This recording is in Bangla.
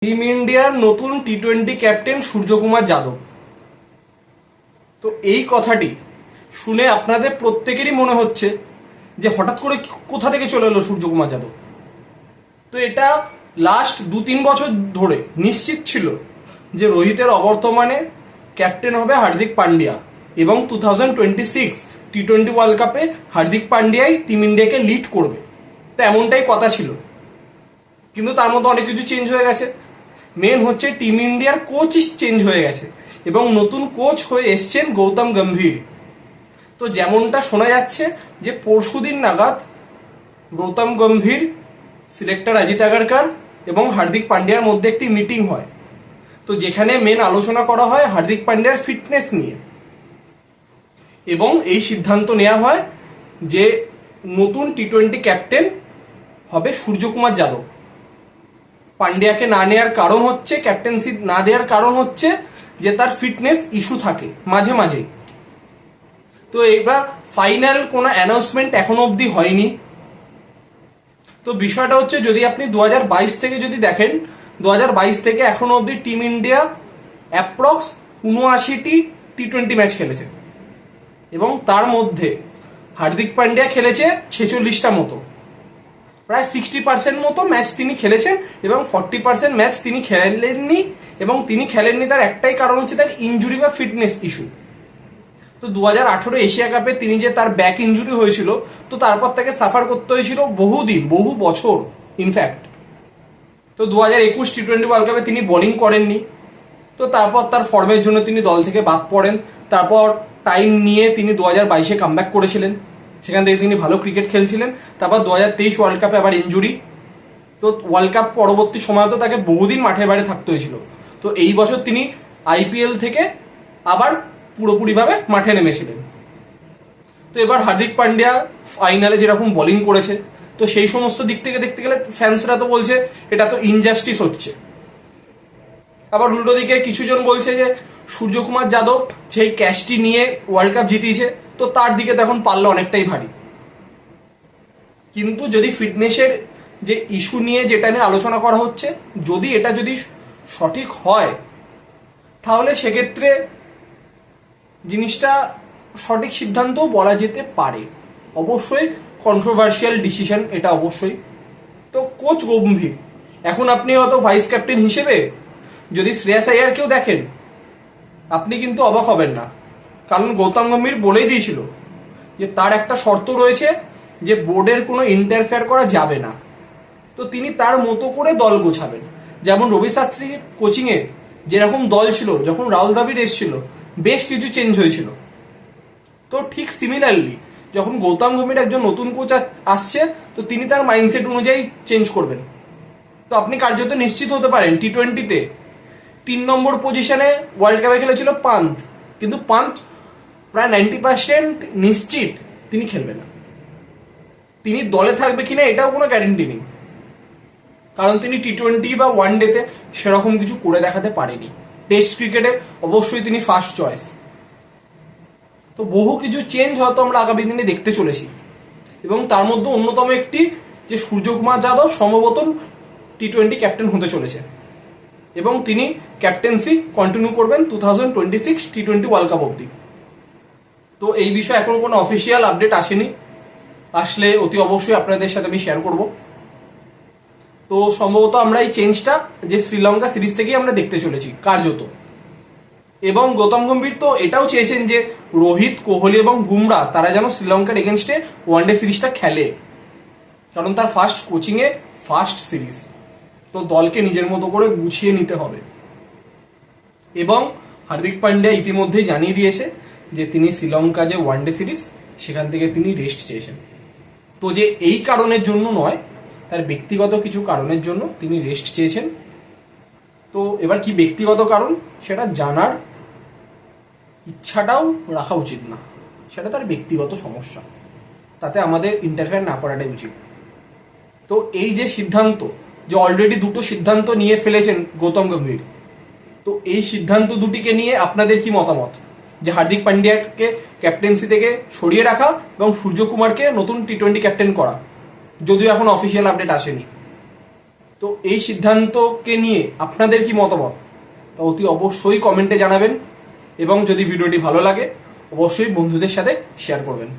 টিম ইন্ডিয়ার নতুন টি-20 ক্যাপ্টেন সূর্যকুমার যাদব। তো এই কথাটি শুনে আপনাদের প্রত্যেকেরই মনে হচ্ছে যে হঠাৎ করে কোথা থেকে চলে এলো সূর্যকুমার যাদব। তো এটা লাস্ট 2-3 বছর ধরে নিশ্চিত ছিল যে রোহিতের অবর্তমানে ক্যাপ্টেন হবে হার্দিক পান্ডিয়া এবং 2026 টি-20 ওয়ার্ল্ড কাপে হার্দিক পান্ডিয়াই টিম ইন্ডিয়াকে লিড করবে। তো এমনটাই কথা ছিল, কিন্তু তার মধ্যে অনেক কিছু চেঞ্জ হয়ে গেছে। মেন হচ্ছে টিম ইন্ডিয়ার কোচ চেঞ্জ হয়ে গেছে এবং নতুন কোচ হয়ে এসছেন গৌতম গম্ভীর। তো যেমনটা শোনা যাচ্ছে যে পরশুদিন নাগাদ গৌতম গম্ভীর, সিলেক্টর অজিত আগারকার এবং হার্দিক পান্ডিয়ার মধ্যে একটি মিটিং হয়। তো যেখানে মেন আলোচনা করা হয় হার্দিক পান্ডিয়ার ফিটনেস নিয়ে এবং এই সিদ্ধান্ত নেওয়া হয় যে নতুন টি-20 ক্যাপ্টেন হবে সূর্যকুমার যাদব। পান্ডিয়াকে না নেওয়ার কারণ হচ্ছে, ক্যাপ্টেন্সি না দেওয়ার কারণ হচ্ছে যে তার ফিটনেস ইস্যু থাকে মাঝে মাঝে। তো এবার ফাইনাল কোনো অ্যানাউন্সমেন্ট এখনো অবধি হয়নি। তো বিষয়টা হচ্ছে, যদি আপনি 2022 থেকে যদি দেখেন, 2022 থেকে এখনো অবধি টিম ইন্ডিয়া অ্যাপ্রক্স 79টি টি-20 ম্যাচ খেলেছে এবং তার মধ্যে হার্দিক পান্ডিয়া খেলেছে 46টা মতো, প্রায় 60% মতো ম্যাচ তিনি খেলেছেন এবং 40% ম্যাচ তিনি খেলেননি। এবং তিনি খেলেননি তার একটাই কারণ হচ্ছে তার ইনজুরি বা ফিটনেস ইস্যু। তো 2018 এশিয়া কাপে তিনি যে তার ব্যাক ইনজুরি হয়েছিল, তো তারপর তাকে সাফার করতে হয়েছিল বহুদিন, বহু বছর ইনফ্যাক্ট। তো 2021 টি-20 ওয়ার্ল্ড কাপে তিনি বোলিং করেননি। তো তারপর তার ফর্মের জন্য তিনি দল থেকে বাদ পড়েন। তারপর টাইম নিয়ে তিনি 2022-এ কামব্যাক করেছিলেন, সেখান থেকে তিনি ভালো ক্রিকেট খেলছিলেন। তারপর 2023 ওয়ার্ল্ড কাপে আবার ইনজুরি। তো ওয়ার্ল্ড কাপ পরবর্তী সময় তো তাকে বহুদিন মাঠের বাইরে থাকতে হয়েছিল। তো এই বছর তিনি আইপিএল থেকে আবার পুরোপুরিভাবে মাঠে নেমেছিলেন। তো এবার হার্দিক পান্ডিয়া ফাইনালে যেরকম বোলিং করেছে, তো সেই সমস্ত দিক থেকে দেখতে গেলে ফ্যান্সরা তো বলছে এটা তো ইনজাস্টিস হচ্ছে। আবার উল্টো দিকে কিছুজন বলছে যে সূর্যকুমার যাদব যেই ক্যাচটি নিয়ে ওয়ার্ল্ড কাপ জিতিয়েছে, তো তার দিকে তখন পাল্লা অনেকটাই ভারী। কিন্তু যদি ফিটনেসের যে ইস্যু নিয়ে যেটা নিয়ে আলোচনা করা হচ্ছে, যদি এটা যদি সঠিক হয়, তাহলে সেক্ষেত্রে জিনিসটা সঠিক সিদ্ধান্ত বলা যেতে পারে। অবশ্যই কন্ট্রোভার্সিয়াল ডিসিশন এটা অবশ্যই। তো কোচ গম্ভীর, এখন আপনি হয়তো ভাইস ক্যাপ্টেন হিসেবে যদি শ্রেয়াস আইয়ারকেও দেখেন, আপনি কিন্তু অবাক হবেন না, কারণ গৌতম গম্ভীর বলেই দিয়েছিল যে তার একটা শর্ত রয়েছে যে বোর্ডের কোনো ইন্টারফেয়ার করা যাবে না। তো তিনি তার মতো করে দল গোছাবেন। যেমন রবি শাস্ত্রীর কোচিংয়ে যেরকম দল ছিল, যখন রাহুল দ্রাবিড় এসেছিল বেশ কিছু চেঞ্জ হয়েছিল। তো ঠিক সিমিলারলি যখন গৌতম গম্ভীর একজন নতুন কোচ আসছে, তো তিনি তার মাইন্ডসেট অনুযায়ী চেঞ্জ করবেন। তো আপনি কার্যত নিশ্চিত হতে পারেন টি-20-তে 3 নম্বর পজিশনে ওয়ার্ল্ড কাপে খেলেছিল পান্ত, কিন্তু পান্ত প্রায় 90% নিশ্চিত তিনি খেলবে না। তিনি দলে থাকবে কিনা এটাও কোনো গ্যারেন্টি নেই, কারণ তিনি টি-20 বা ওয়ানডেতে সেরকম কিছু করে দেখাতে পারেনি। টেস্ট ক্রিকেটে অবশ্যই তিনি ফার্স্ট চয়েস। তো বহু কিছু চেঞ্জ হয়তো আমরা আগামী দিনে দেখতে চলেছি এবং তার মধ্যে অন্যতম একটি যে সূর্যকুমার যাদব সম্ভবত টি-20 ক্যাপ্টেন হতে চলেছে এবং তিনি ক্যাপ্টেন্সি কন্টিনিউ করবেন 2026 টি-20 ওয়ার্ল্ড কাপ অবধি। তো এই বিষয়ে এখন কোনো অফিসিয়াল আপডেট আসেনি, আসলে অতি অবশ্যই আপনাদের সাথে আমি শেয়ার করব। তো সম্ভবত আমরা এই চেঞ্জটা যে শ্রীলঙ্কা সিরিজ থেকেই আমরা দেখতে চলেছি কার্যত। এবং গৌতম গম্ভীর তো এটাও চেয়েছেন যে রোহিত, কোহলি এবং বুমরা তারা যেন শ্রীলঙ্কার এগেনস্টে ওয়ানডে সিরিজটা খেলে, কারণ তার ফার্স্ট কোচিংয়ে ফার্স্ট সিরিজ। তো দলকে নিজের মতো করে গুছিয়ে নিতে হবে। এবং হার্দিক পান্ডিয়া ইতিমধ্যেই জানিয়ে দিয়েছে যে তিনি শ্রীলঙ্কা যে ওয়ানডে সিরিজ সেখান থেকে তিনি রেস্ট চেয়েছেন। তো যে এই কারণের জন্য নয়, তার ব্যক্তিগত কিছু কারণের জন্য তিনি রেস্ট চেয়েছেন। তো এবার কি ব্যক্তিগত কারণ সেটা জানার ইচ্ছাটাও রাখা উচিত না, সেটা তার ব্যক্তিগত সমস্যা, তাতে আমাদের ইন্টারফেয়ার না করাটাই উচিত। তো এই যে সিদ্ধান্ত, যে অলরেডি দুটো সিদ্ধান্ত নিয়ে ফেলেছেন গৌতম গম্ভীর, তো এই সিদ্ধান্ত দুটিকে নিয়ে আপনাদের কি মতামত? যে হার্দিক পান্ডিয়াকে ক্যাপ্টেন্সি থেকে সরিয়ে রাখা এবং সূর্যকুমারকে নতুন টি-20 ক্যাপ্টেন করা, যদিও এখন অফিসিয়াল আপডেট আসেনি। তো এই সিদ্ধান্তকে নিয়ে আপনাদের কি মতামত তা অতি অবশ্যই কমেন্টে জানাবেন এবং যদি ভিডিওটি ভালো লাগে অবশ্যই বন্ধুদের সাথে শেয়ার করবেন।